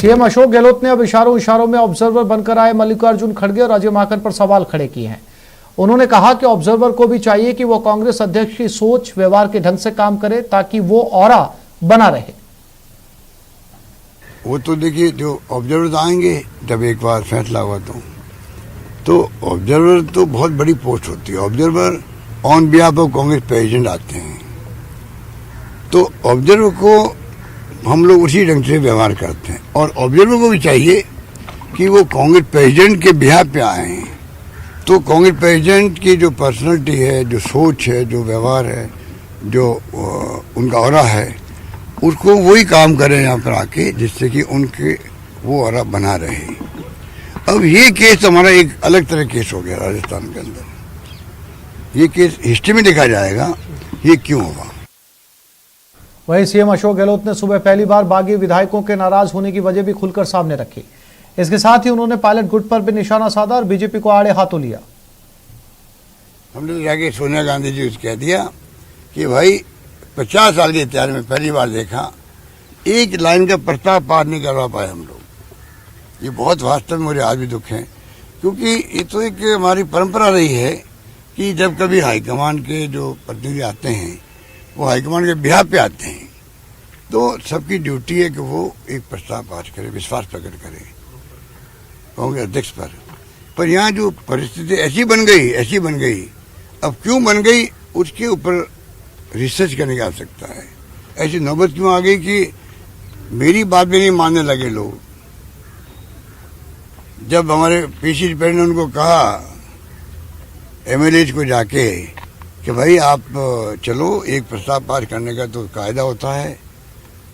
CM Ashok Gehlot ने अब इशारों में ऑब्जर्वर बनकर आए मल्लिकार्जुन खड़गे और अजय माकन पर सवाल खड़े किए हैं। उन्होंने कहा कि ऑब्जर्वर को भी चाहिए कि वो कांग्रेस अध्यक्ष की सोच व्यवहार के ढंग से काम करे ताकि वो ऑरा बना रहे। वो तो देखिए, जो ऑब्जर्वर आएंगे जब एक बार फैसला हुआ तो ऑब्जर्वर तो बहुत बड़ी पोस्ट होती है। Observer on behalf of Congress president आते हैं, तो ऑब्जर्वर को हम लोग उसी ढंग से व्यवहार करते हैं। और ऑब्जर्वर को भी चाहिए कि वो कांग्रेस प्रेसिडेंट के बिहाफ पे आए हैं, तो कांग्रेस प्रेसिडेंट की जो पर्सनालिटी है, जो सोच है, जो व्यवहार है, जो उनका ऑरा है, उसको वही काम करें यहाँ पर आके, जिससे कि उनके वो ऑरा बना रहे। अब ये केस हमारा एक अलग तरह केस हो गया राजस्थान के अंदर। ये केस हिस्ट्री में देखा जाएगा ये क्यों हुआ। वहीं सीएम अशोक गहलोत ने सुबह पहली बार बागी विधायकों के नाराज होने की वजह भी खुलकर सामने रखी। इसके साथ ही उन्होंने पायलट गुट पर भी निशाना साधा और बीजेपी को आड़े हाथों लिया। हमने तो जाके सोनिया गांधी जी को कह दिया कि भाई 50 साल के इतिहास में पहली बार देखा एक लाइन का प्रस्ताव पार नहीं करवा पाए हम लोग। ये बहुत वास्तव में मुझे आज भी दुख है, क्योंकि ये तो एक हमारी परंपरा रही है कि जब कभी हाईकमान के जो प्रतिनिधि आते हैं वो हाईकमान के बिहाफ पे आते हैं, तो सबकी ड्यूटी है कि वो एक प्रस्ताव पास करे, विश्वास प्रकट करे कांग्रेस अध्यक्ष पर यहाँ जो परिस्थिति ऐसी बन गई, अब क्यों बन गई उसके ऊपर रिसर्च करने की आवश्यकता है। ऐसी नौबत क्यों आ गई कि मेरी बात भी नहीं मानने लगे लोग। जब हमारे पीसी ने उनको कहा एमएलए को जाके कि भाई आप चलो, एक प्रस्ताव पास करने का तो कायदा होता है,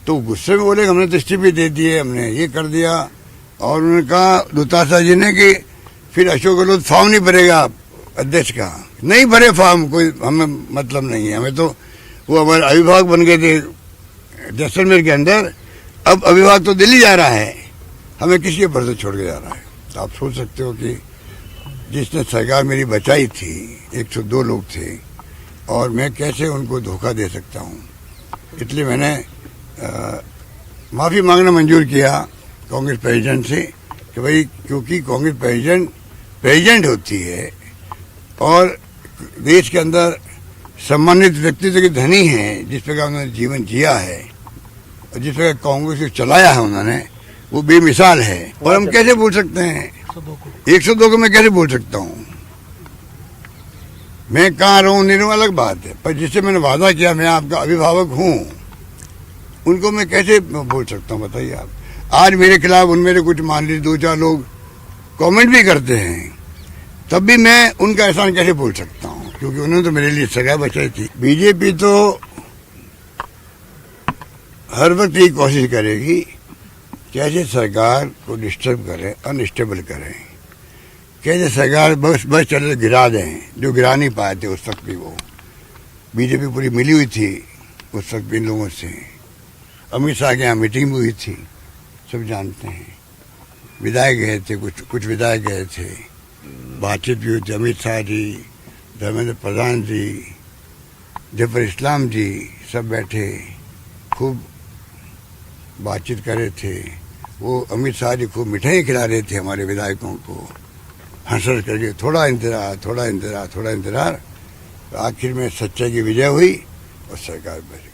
तो गुस्से में बोले हमने तो इस्तीफे दे दिए, हमने ये कर दिया। और उन्होंने कहा दुतासा जी ने कि फिर अशोक गहलोत फॉर्म नहीं भरेगा अध्यक्ष का। नहीं भरे फॉर्म, कोई हमें मतलब नहीं है, हमें तो वो हमारे अभिभावक बन गए थे जैसलमेर के अंदर, अब अभिभावक तो दिल्ली जा रहा है, हमें किसके भरोसे छोड़ के जा रहा है। तो आप सोच सकते हो कि जिसने सरकार मेरी बचाई थी 102 लोग थे, और मैं कैसे उनको धोखा दे सकता हूँ। इसलिए मैंने माफ़ी मांगना मंजूर किया कांग्रेस प्रेसिडेंट से कि भाई, क्योंकि कांग्रेस प्रेसिडेंट होती है और देश के अंदर सम्मानित व्यक्तित्व के धनी हैं, जिस प्रकार उन्होंने जीवन जिया है और जिस प्रकार कांग्रेस को चलाया है उन्होंने, वो बेमिसाल है। और हम कैसे बोल सकते हैं 102 को मैं कैसे बोल सकता हूँ। मैं कहाँ रहूँ नहीं रहूँ अलग बात है, पर जिससे मैंने वादा किया मैं आपका अभिभावक हूँ, उनको मैं कैसे बोल सकता हूँ बताइए आप। आज मेरे खिलाफ उनमें से कुछ मान लीजिए 2-4 लोग कमेंट भी करते हैं, तब भी मैं उनका एहसान कैसे बोल सकता हूँ, क्योंकि उन्होंने तो मेरे लिए सगा बचाई थी। बीजेपी तो हर वक्त ये कोशिश करेगी कैसे सरकार को डिस्टर्ब करे, अनस्टेबल करें, कैसे सरकार बस चले गिरा दें, जो गिरा नहीं पाए थे उस वक्त भी। वो बीजेपी पूरी मिली हुई थी उस वक्त भी इन लोगों से। अमित शाह के यहाँ मीटिंग हुई थी, सब जानते हैं। विधायक गए थे, कुछ विधायक गए थे, बातचीत भी हुई थी। अमित शाह जी, धर्मेंद्र प्रधान जी, जफर इस्लाम जी सब बैठे खूब बातचीत कर रहे थे। वो अमित शाह जी खूब मिठाई खिला रहे थे हमारे विधायकों को, हंस करके थोड़ा इंतजार। आखिर में सच्चाई की विजय हुई और सरकार बच गई।